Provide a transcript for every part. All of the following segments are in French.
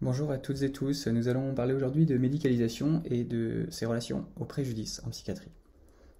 Bonjour à toutes et tous, nous allons parler aujourd'hui de médicalisation et de ses relations au préjudice en psychiatrie.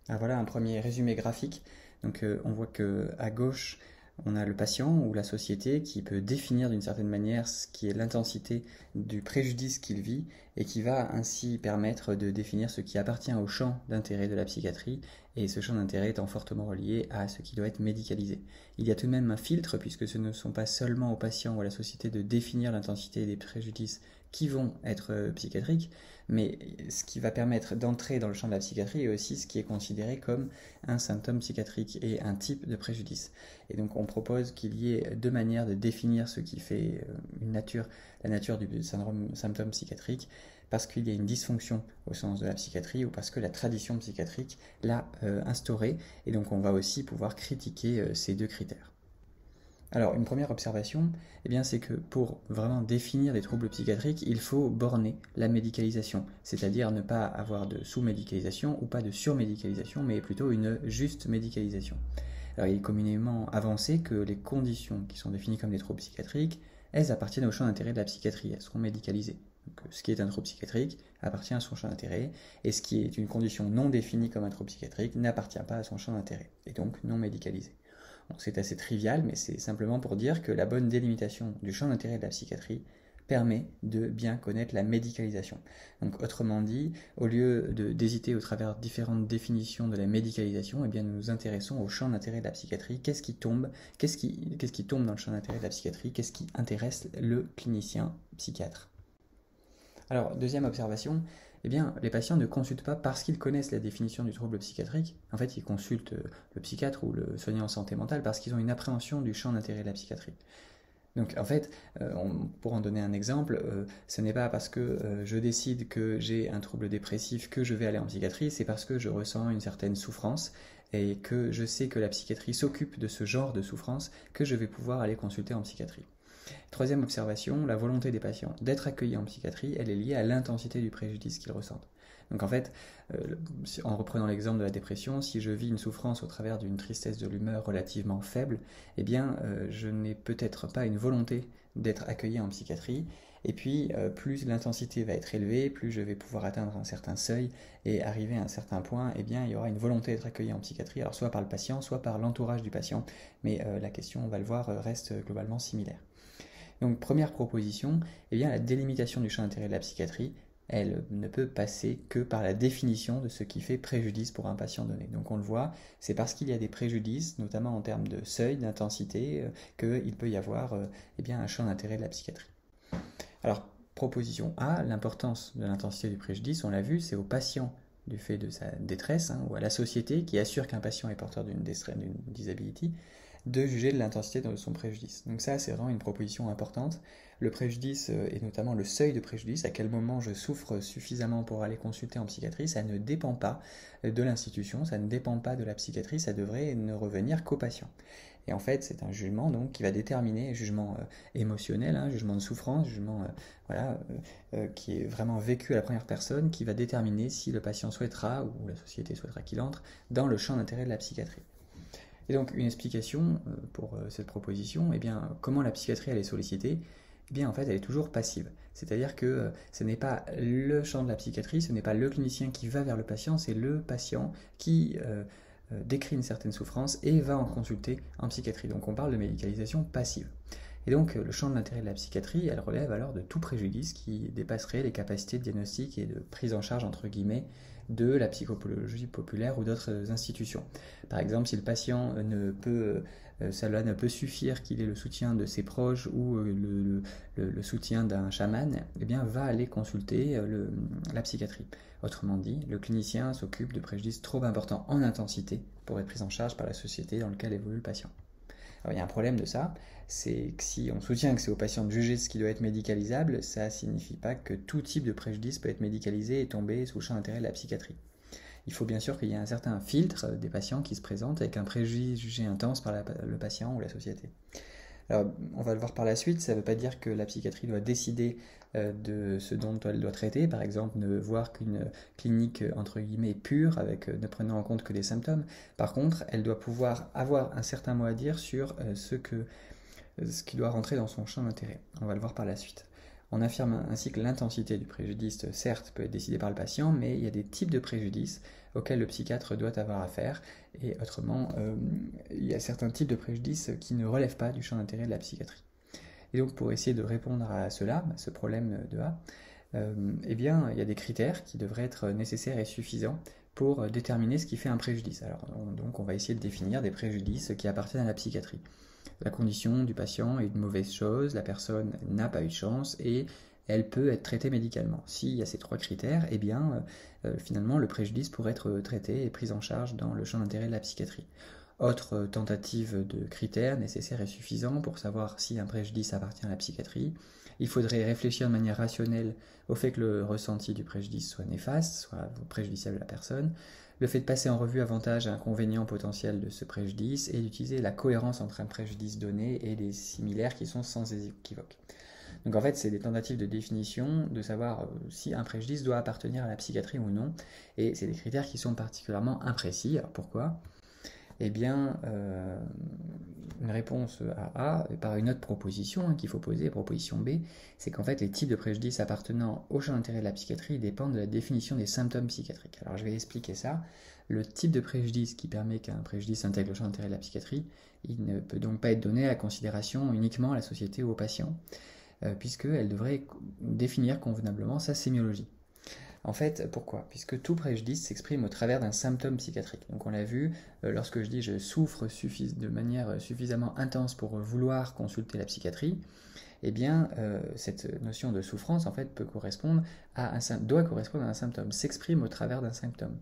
Alors voilà un premier résumé graphique. On voit que à gauche, on a le patient ou la société qui peut définir d'une certaine manière ce qui est l'intensité du préjudice qu'il vit et qui va ainsi permettre de définir ce qui appartient au champ d'intérêt de la psychiatrie et ce champ d'intérêt étant fortement relié à ce qui doit être médicalisé. Il y a tout de même un filtre puisque ce ne sont pas seulement aux patients ou à la société de définir l'intensité des préjudices qui vont être psychiatriques, mais ce qui va permettre d'entrer dans le champ de la psychiatrie est aussi ce qui est considéré comme un symptôme psychiatrique et un type de préjudice. Et donc on propose qu'il y ait deux manières de définir ce qui fait la nature du symptôme psychiatrique, parce qu'il y a une dysfonction au sens de la psychiatrie ou parce que la tradition psychiatrique l'a instauré. Et donc on va aussi pouvoir critiquer ces deux critères. Alors, une première observation, c'est que pour vraiment définir les troubles psychiatriques, il faut borner la médicalisation, c'est-à-dire ne pas avoir de sous-médicalisation ou pas de surmédicalisation, mais plutôt une juste médicalisation. Alors, il est communément avancé que les conditions qui sont définies comme des troubles psychiatriques, elles appartiennent au champ d'intérêt de la psychiatrie, elles seront médicalisées. Donc, ce qui est un trouble psychiatrique appartient à son champ d'intérêt, et ce qui est une condition non définie comme un trouble psychiatrique n'appartient pas à son champ d'intérêt, et donc non médicalisé. Bon, c'est assez trivial, mais c'est simplement pour dire que la bonne délimitation du champ d'intérêt de la psychiatrie permet de bien connaître la médicalisation. Donc autrement dit, au lieu d'hésiter au travers différentes définitions de la médicalisation, nous nous intéressons au champ d'intérêt de la psychiatrie. Qu'est-ce qui tombe dans le champ d'intérêt de la psychiatrie? Qu'est-ce qui intéresse le clinicien psychiatre? Alors, deuxième observation, les patients ne consultent pas parce qu'ils connaissent la définition du trouble psychiatrique. En fait, ils consultent le psychiatre ou le soignant en santé mentale parce qu'ils ont une appréhension du champ d'intérêt de la psychiatrie. Donc, en fait, pour en donner un exemple, ce n'est pas parce que je décide que j'ai un trouble dépressif que je vais aller en psychiatrie, c'est parce que je ressens une certaine souffrance et que je sais que la psychiatrie s'occupe de ce genre de souffrance que je vais pouvoir aller consulter en psychiatrie. Troisième observation, la volonté des patients d'être accueillis en psychiatrie, elle est liée à l'intensité du préjudice qu'ils ressentent. Donc en fait, en reprenant l'exemple de la dépression, si je vis une souffrance au travers d'une tristesse de l'humeur relativement faible, je n'ai peut-être pas une volonté d'être accueilli en psychiatrie. Et puis, plus l'intensité va être élevée, plus je vais pouvoir atteindre un certain seuil et arriver à un certain point, il y aura une volonté d'être accueilli en psychiatrie, alors soit par le patient, soit par l'entourage du patient. Mais la question, on va le voir, reste globalement similaire. Donc première proposition, la délimitation du champ d'intérêt de la psychiatrie, elle ne peut passer que par la définition de ce qui fait préjudice pour un patient donné. Donc on le voit, c'est parce qu'il y a des préjudices, notamment en termes de seuil, d'intensité, qu'il peut y avoir un champ d'intérêt de la psychiatrie. Alors proposition A, l'importance de l'intensité du préjudice, on l'a vu, c'est au patient du fait de sa détresse, ou à la société qui assure qu'un patient est porteur d'une disability, de juger de l'intensité de son préjudice. Donc ça, c'est vraiment une proposition importante. Le préjudice, et notamment le seuil de préjudice, à quel moment je souffre suffisamment pour aller consulter en psychiatrie, ça ne dépend pas de l'institution, ça ne dépend pas de la psychiatrie, ça devrait ne revenir qu'au patient. Et en fait, c'est un jugement donc qui va déterminer, un jugement émotionnel, un jugement de souffrance, jugement qui est vraiment vécu à la première personne, qui va déterminer si le patient souhaitera, ou la société souhaitera qu'il entre, dans le champ d'intérêt de la psychiatrie. Et donc une explication pour cette proposition, comment la psychiatrie elle est sollicitée, en fait elle est toujours passive. C'est-à-dire que ce n'est pas le champ de la psychiatrie, ce n'est pas le clinicien qui va vers le patient, c'est le patient qui décrit une certaine souffrance et va en consulter en psychiatrie. Donc on parle de médicalisation passive. Et donc le champ de l'intérêt de la psychiatrie, elle relève alors de tout préjudice qui dépasserait les capacités de diagnostic et de prise en charge entre guillemets de la psychologie populaire ou d'autres institutions. Par exemple, si le patient cela ne peut suffire qu'il ait le soutien de ses proches ou le soutien d'un chaman, va aller consulter la psychiatrie. Autrement dit, le clinicien s'occupe de préjudices trop importants en intensité pour être pris en charge par la société dans laquelle évolue le patient. Alors, il y a un problème de ça, c'est que si on soutient que c'est au patient de juger ce qui doit être médicalisable, ça ne signifie pas que tout type de préjudice peut être médicalisé et tomber sous le champ d'intérêt de la psychiatrie. Il faut bien sûr qu'il y ait un certain filtre des patients qui se présentent avec un préjudice jugé intense par le patient ou la société. Alors, on va le voir par la suite, ça ne veut pas dire que la psychiatrie doit décider de ce dont elle doit traiter, par exemple ne voir qu'une clinique entre guillemets pure, ne prenant en compte que les symptômes. Par contre, elle doit pouvoir avoir un certain mot à dire sur ce qui doit rentrer dans son champ d'intérêt. On va le voir par la suite. On affirme ainsi que l'intensité du préjudice, certes, peut être décidée par le patient, mais il y a des types de préjudices auxquels le psychiatre doit avoir affaire, et autrement, il y a certains types de préjudices qui ne relèvent pas du champ d'intérêt de la psychiatrie. Et donc, pour essayer de répondre à cela, à ce problème de A, eh bien, il y a des critères qui devraient être nécessaires et suffisants pour déterminer ce qui fait un préjudice. Alors, donc, on va essayer de définir des préjudices qui appartiennent à la psychiatrie. La condition du patient est une mauvaise chose, la personne n'a pas eu de chance et elle peut être traitée médicalement. S'il y a ces 3 critères, eh bien, finalement, le préjudice pourrait être traité et pris en charge dans le champ d'intérêt de la psychiatrie. Autre tentative de critères nécessaires et suffisants pour savoir si un préjudice appartient à la psychiatrie. Il faudrait réfléchir de manière rationnelle au fait que le ressenti du préjudice soit néfaste, soit préjudiciable à la personne, le fait de passer en revue avantages et inconvénients potentiels de ce préjudice et d'utiliser la cohérence entre un préjudice donné et des similaires qui sont sans équivoque. Donc en fait, c'est des tentatives de définition, de savoir si un préjudice doit appartenir à la psychiatrie ou non, et c'est des critères qui sont particulièrement imprécis. Alors pourquoi ? Eh bien, une réponse à A par une autre proposition qu'il faut poser, proposition B, c'est qu'en fait les types de préjudices appartenant au champ d'intérêt de la psychiatrie dépendent de la définition des symptômes psychiatriques. Alors je vais expliquer ça. Le type de préjudice qui permet qu'un préjudice intègre le champ d'intérêt de la psychiatrie, il ne peut donc pas être donné à la considération uniquement à la société ou au patient, puisqu'elle devrait définir convenablement sa sémiologie. En fait, pourquoi ? Puisque tout préjudice s'exprime au travers d'un symptôme psychiatrique. Donc on l'a vu, lorsque je dis je souffre de manière suffisamment intense pour vouloir consulter la psychiatrie, eh bien cette notion de souffrance en fait doit correspondre à un symptôme, s'exprime au travers d'un symptôme.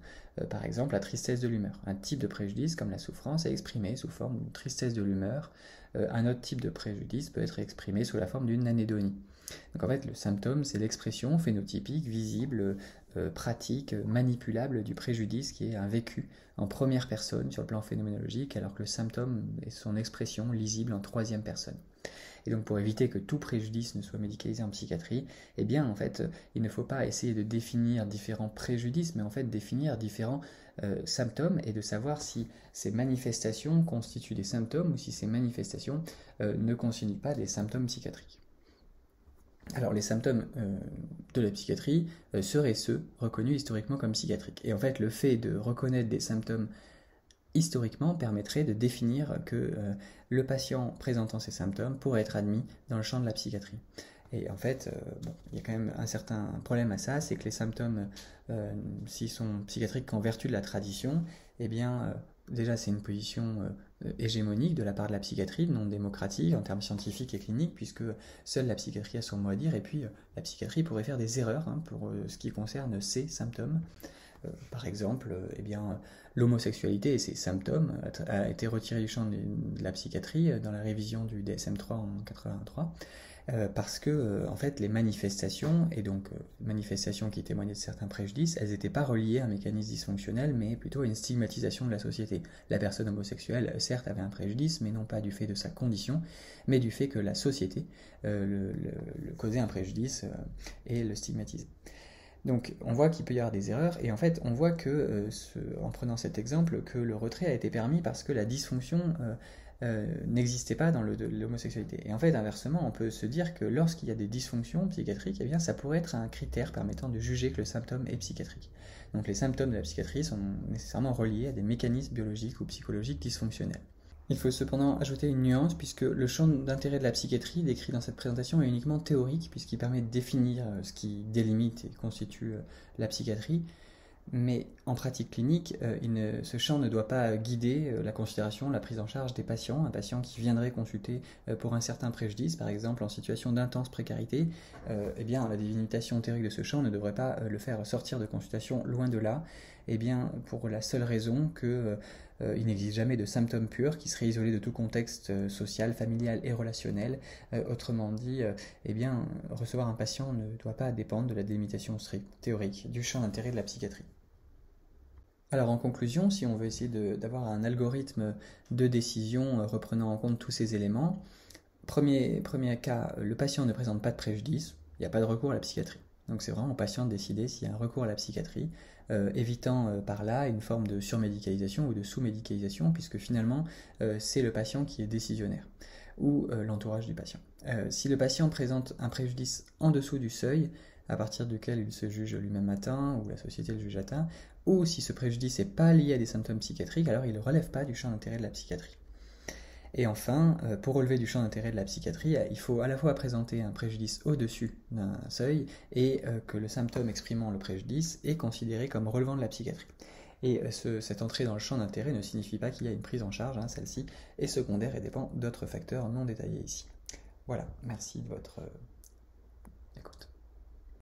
Par exemple, la tristesse de l'humeur. Un type de préjudice comme la souffrance est exprimé sous forme d'une tristesse de l'humeur. Un autre type de préjudice peut être exprimé sous la forme d'une anédonie. Donc en fait, le symptôme, c'est l'expression phénotypique, visible, pratique, manipulable du préjudice qui est un vécu en première personne sur le plan phénoménologique, alors que le symptôme est son expression lisible en troisième personne. Et donc pour éviter que tout préjudice ne soit médicalisé en psychiatrie, eh bien en fait, il ne faut pas essayer de définir différents préjudices, mais en fait définir différents symptômes et de savoir si ces manifestations constituent des symptômes ou si ces manifestations ne constituent pas des symptômes psychiatriques. Alors les symptômes de la psychiatrie seraient ceux reconnus historiquement comme psychiatriques. Et en fait, le fait de reconnaître des symptômes historiquement permettrait de définir que le patient présentant ces symptômes pourrait être admis dans le champ de la psychiatrie. Et en fait, il y a quand même un certain problème à ça, c'est que les symptômes, s'ils sont psychiatriques qu'en vertu de la tradition, eh bien, déjà c'est une position hégémonique de la part de la psychiatrie, non démocratique en termes scientifiques et cliniques, puisque seule la psychiatrie a son mot à dire, et puis la psychiatrie pourrait faire des erreurs pour ce qui concerne ces symptômes. Par exemple, eh bien, l'homosexualité et ses symptômes a été retirée du champ de la psychiatrie dans la révision du DSM-3 en 1983, parce que en fait les manifestations, et donc manifestations qui témoignaient de certains préjudices, elles n'étaient pas reliées à un mécanisme dysfonctionnel, mais plutôt à une stigmatisation de la société. La personne homosexuelle, certes, avait un préjudice, mais non pas du fait de sa condition, mais du fait que la société le causait un préjudice et le stigmatisait. Donc on voit qu'il peut y avoir des erreurs, et en fait on voit que, en prenant cet exemple, que le retrait a été permis parce que la dysfonction n'existait pas dans l'homosexualité. Et en fait, inversement, on peut se dire que lorsqu'il y a des dysfonctions psychiatriques, eh bien, ça pourrait être un critère permettant de juger que le symptôme est psychiatrique. Donc les symptômes de la psychiatrie sont nécessairement reliés à des mécanismes biologiques ou psychologiques dysfonctionnels. Il faut cependant ajouter une nuance, puisque le champ d'intérêt de la psychiatrie décrit dans cette présentation est uniquement théorique, puisqu'il permet de définir ce qui délimite et constitue la psychiatrie. Mais en pratique clinique, ce champ ne doit pas guider la considération, la prise en charge des patients. Un patient qui viendrait consulter pour un certain préjudice, par exemple en situation d'intense précarité, eh bien, la délimitation théorique de ce champ ne devrait pas le faire sortir de consultation, loin de là, eh bien, pour la seule raison que il n'existe jamais de symptômes purs qui seraient isolés de tout contexte social, familial et relationnel. Autrement dit, eh bien, recevoir un patient ne doit pas dépendre de la délimitation stricte, théorique, du champ d'intérêt de la psychiatrie. Alors en conclusion, si on veut essayer d'avoir un algorithme de décision reprenant en compte tous ces éléments, premier cas, le patient ne présente pas de préjudice, il n'y a pas de recours à la psychiatrie. Donc c'est vraiment au patient de décider s'il y a un recours à la psychiatrie, évitant par là une forme de surmédicalisation ou de sous-médicalisation, puisque finalement c'est le patient qui est décisionnaire, ou l'entourage du patient. Si le patient présente un préjudice en dessous du seuil, à partir duquel il se juge lui-même atteint, ou la société le juge atteint, ou si ce préjudice n'est pas lié à des symptômes psychiatriques, alors il ne relève pas du champ d'intérêt de la psychiatrie. Et enfin, pour relever du champ d'intérêt de la psychiatrie, il faut à la fois présenter un préjudice au-dessus d'un seuil et que le symptôme exprimant le préjudice est considéré comme relevant de la psychiatrie. Et cette entrée dans le champ d'intérêt ne signifie pas qu'il y a une prise en charge, celle-ci est secondaire et dépend d'autres facteurs non détaillés ici. Voilà, merci de votre